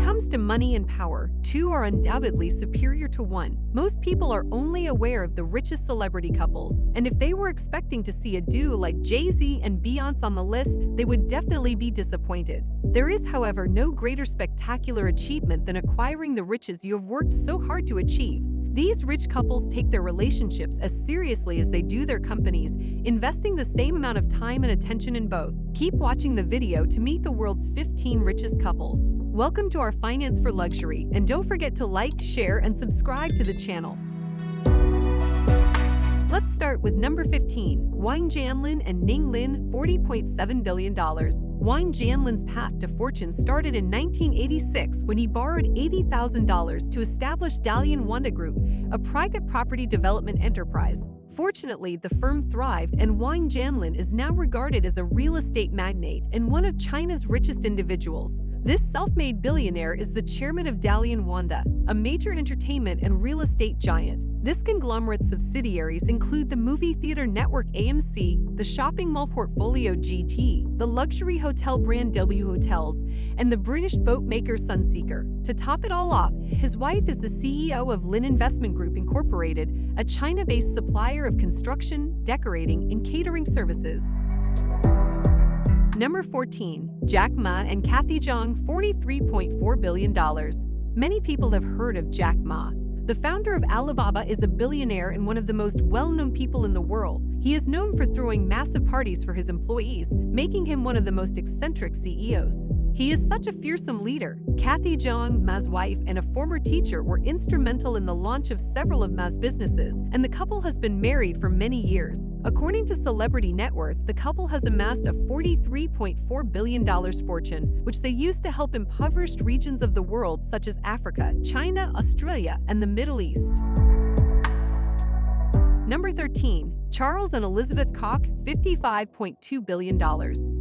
comes to money and power, two are undoubtedly superior to one. Most people are only aware of the richest celebrity couples, and if they were expecting to see a duo like Jay-Z and Beyoncé on the list, they would definitely be disappointed. There is, however, no greater spectacular achievement than acquiring the riches you have worked so hard to achieve. These rich couples take their relationships as seriously as they do their companies, investing the same amount of time and attention in both. Keep watching the video to meet the world's 15 richest couples. Welcome to our Finance for Luxury, and don't forget to like, share, and subscribe to the channel. Let's start with number 15, Wang Jianlin and Ning Lin, $40.7 billion. Wang Jianlin's path to fortune started in 1986 when he borrowed $80,000 to establish Dalian Wanda Group, a private property development enterprise. Fortunately, the firm thrived, and Wang Jianlin is now regarded as a real estate magnate and one of China's richest individuals. This self-made billionaire is the chairman of Dalian Wanda, a major entertainment and real estate giant. This conglomerate's subsidiaries include the movie theater network AMC, the shopping mall portfolio GT, the luxury hotel brand W Hotels, and the British boat maker Sunseeker. To top it all off, his wife is the CEO of Lin Investment Group Incorporated, a China-based supplier of construction, decorating, and catering services. Number 14, Jack Ma and Cathy Zhang, $43.4 billion. Many people have heard of Jack Ma. The founder of Alibaba is a billionaire and one of the most well-known people in the world. He is known for throwing massive parties for his employees, making him one of the most eccentric CEOs. He is such a fearsome leader. Cathy Zhang, Ma's wife and a former teacher, were instrumental in the launch of several of Ma's businesses, and the couple has been married for many years. According to Celebrity Networth, the couple has amassed a $43.4 billion fortune, which they use to help impoverished regions of the world such as Africa, China, Australia, and the Middle East. Number 13, Charles and Elizabeth Cox, $55.2 billion.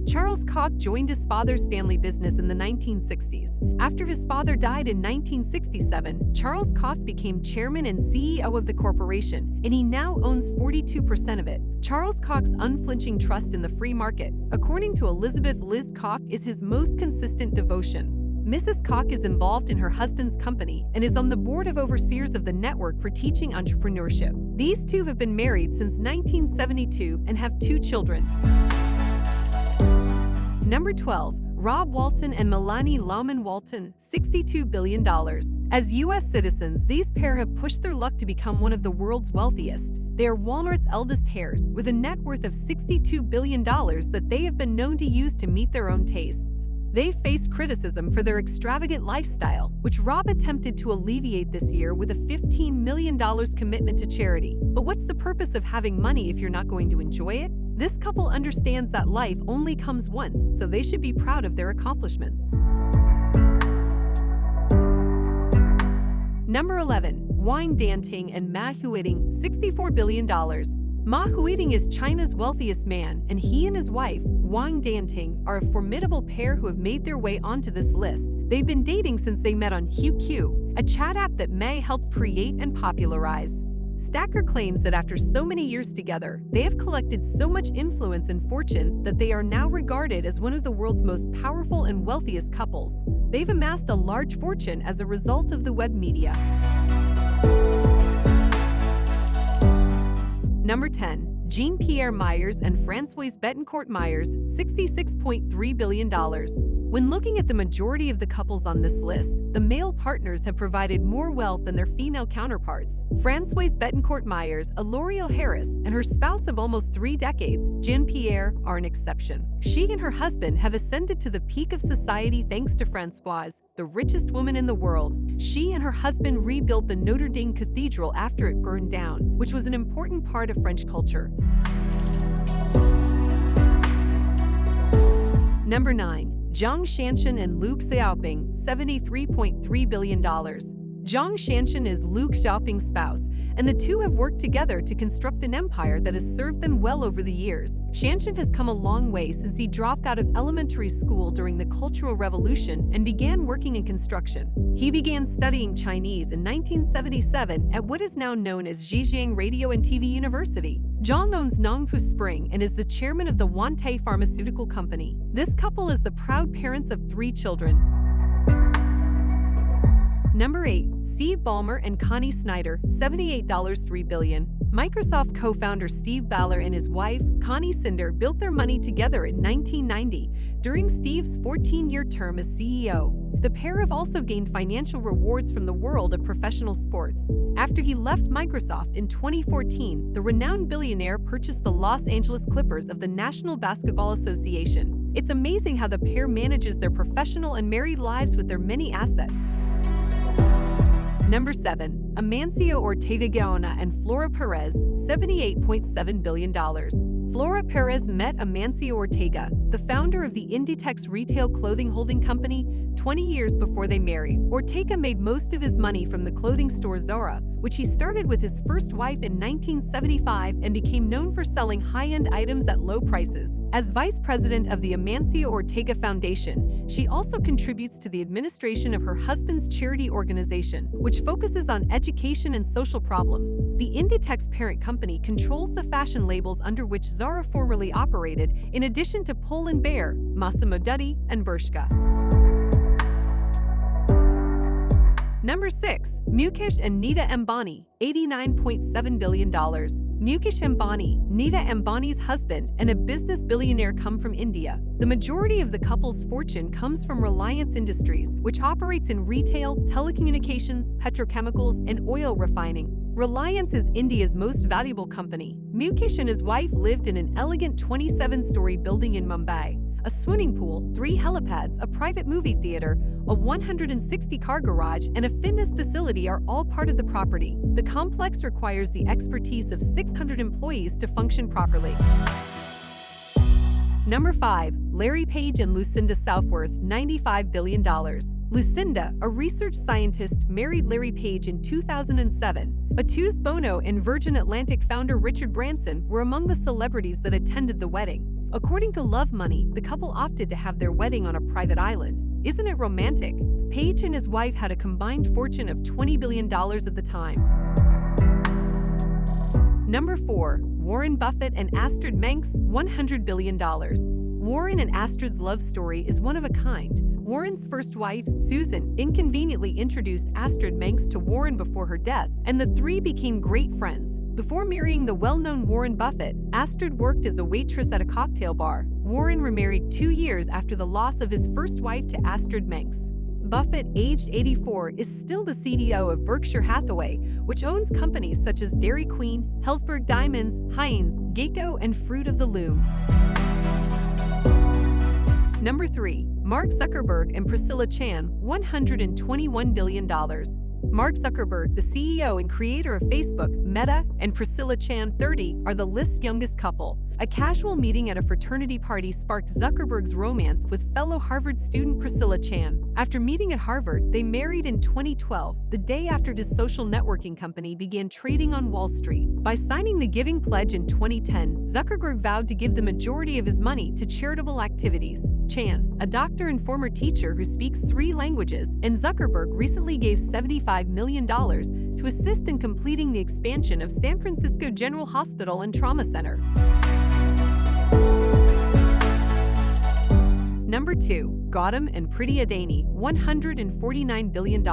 Charles Koch joined his father's family business in the 1960s. After his father died in 1967, Charles Koch became chairman and CEO of the corporation, and he now owns 42% of it. Charles Koch's unflinching trust in the free market, according to Elizabeth Liz Koch, is his most consistent devotion. Mrs. Koch is involved in her husband's company and is on the board of overseers of the network for teaching entrepreneurship. These two have been married since 1972 and have 2 children. Number 12, Rob Walton and Milani Lowman-Walton, $62 billion. As U.S. citizens, these pair have pushed their luck to become one of the world's wealthiest. They are Walmart's eldest heirs, with a net worth of $62 billion that they have been known to use to meet their own tastes. They faced criticism for their extravagant lifestyle, which Rob attempted to alleviate this year with a $15 million commitment to charity. But what's the purpose of having money if you're not going to enjoy it? This couple understands that life only comes once, so they should be proud of their accomplishments. Number 11, Wang Dan-ting and Ma Huateng, $64 billion. Ma Huateng is China's wealthiest man, and he and his wife, Wang Dan-ting, are a formidable pair who have made their way onto this list. They've been dating since they met on QQ, a chat app that Ma helped create and popularize. Stacker claims that after so many years together, they have collected so much influence and fortune that they are now regarded as one of the world's most powerful and wealthiest couples. They've amassed a large fortune as a result of the web media. Number 10, Jean-Pierre Myers and Francoise Myers, $66.3 billion. When looking at the majority of the couples on this list, the male partners have provided more wealth than their female counterparts. Francoise Myers, a L'Oreal Harris, and her spouse of almost 3 decades, Jean-Pierre, are an exception. She and her husband have ascended to the peak of society thanks to Francoise, the richest woman in the world. She and her husband rebuilt the Notre Dame Cathedral after it burned down, which was an important part of French culture. Number 9. Zhang Shanshan and Luke Xiaoping, $73.3 billion. Zhang Shanshan is Luke Xiaoping's spouse, and the two have worked together to construct an empire that has served them well over the years. Shanshan has come a long way since he dropped out of elementary school during the Cultural Revolution and began working in construction. He began studying Chinese in 1977 at what is now known as Zhejiang Radio and TV University. Zhang owns Nongfu Spring and is the chairman of the Huateng pharmaceutical company. This couple is the proud parents of 3 children. Number 8. Steve Ballmer and Connie Snyder, $78 $3 billion. Microsoft co-founder Steve Ballmer and his wife, Connie Snyder, built their money together in 1990 during Steve's 14-year term as CEO. The pair have also gained financial rewards from the world of professional sports. After he left Microsoft in 2014, the renowned billionaire purchased the Los Angeles Clippers of the National Basketball Association. It's amazing how the pair manages their professional and married lives with their many assets. Number 7. Amancio Ortega and Flora Perez, $78.7 billion. Flora Perez met Amancio Ortega, the founder of the Inditex retail clothing holding company, 20 years before they married. Ortega made most of his money from the clothing store Zara, which he started with his first wife in 1975 and became known for selling high-end items at low prices. As vice president of the Amancio Ortega Foundation, she also contributes to the administration of her husband's charity organization, which focuses on education and social problems. The Inditex parent company controls the fashion labels under which Zara formerly operated, in addition to Pull & Bear, Massimo Dutti, and Bershka. Number 6. Mukesh and Nita Ambani, $89.7 billion. Mukesh Ambani, Nita Ambani's husband and a business billionaire, come from India. The majority of the couple's fortune comes from Reliance Industries, which operates in retail, telecommunications, petrochemicals, and oil refining. Reliance is India's most valuable company. Mukesh and his wife lived in an elegant 27-story building in Mumbai. A swimming pool, 3 helipads, a private movie theater, a 160-car garage, and a fitness facility are all part of the property. The complex requires the expertise of 600 employees to function properly. Number 5. Larry Page and Lucinda Southworth, $95 billion. Lucinda, a research scientist, married Larry Page in 2007. Atus Bono and Virgin Atlantic founder Richard Branson were among the celebrities that attended the wedding. According to Love Money, the couple opted to have their wedding on a private island. Isn't it romantic? Page and his wife had a combined fortune of $20 billion at the time. Number 4. Warren Buffett and Astrid Manx, $100 billion. Warren and Astrid's love story is one of a kind. Warren's first wife, Susan, inconveniently introduced Astrid Manx to Warren before her death, and the three became great friends. Before marrying the well-known Warren Buffett, Astrid worked as a waitress at a cocktail bar. Warren remarried 2 years after the loss of his first wife to Astrid Manx. Buffett, aged 84, is still the CEO of Berkshire Hathaway, which owns companies such as Dairy Queen, Helzberg Diamonds, Heinz, Geico, and Fruit of the Loom. Number 3. Mark Zuckerberg and Priscilla Chan, $121 billion. Mark Zuckerberg, the CEO and creator of Facebook, Meta, and Priscilla Chan, 30, are the list's youngest couple. A casual meeting at a fraternity party sparked Zuckerberg's romance with fellow Harvard student Priscilla Chan. After meeting at Harvard, they married in 2012, the day after his social networking company began trading on Wall Street. By signing the Giving Pledge in 2010, Zuckerberg vowed to give the majority of his money to charitable activities. Chan, a doctor and former teacher who speaks 3 languages, and Zuckerberg recently gave $75 million to assist in completing the expansion of San Francisco General Hospital and Trauma Center. Number 2. Gautam and Adani, $149 billion.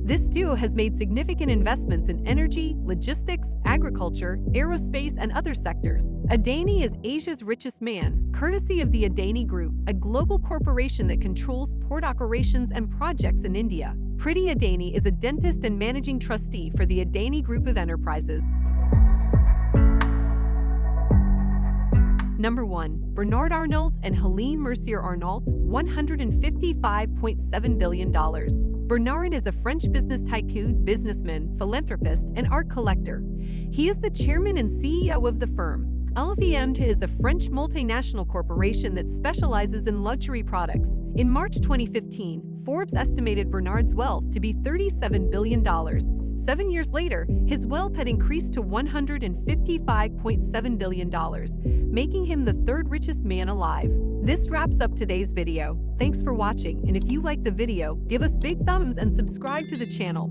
This duo has made significant investments in energy, logistics, agriculture, aerospace, and other sectors. Adani is Asia's richest man, courtesy of the Adani Group, a global corporation that controls port operations and projects in India. Priti Adani is a dentist and managing trustee for the Adani Group of Enterprises. Number 1. Bernard Arnault and Helene Mercier Arnault, $155.7 billion. Bernard is a French business tycoon, businessman, philanthropist, and art collector. He is the chairman and CEO of the firm. LVMH is a French multinational corporation that specializes in luxury products. In March 2015, Forbes estimated Bernard's wealth to be $37 billion. 7 years later, his wealth had increased to $155.7 billion, making him the 3rd richest man alive. This wraps up today's video. Thanks for watching, and if you liked the video, give us big thumbs and subscribe to the channel.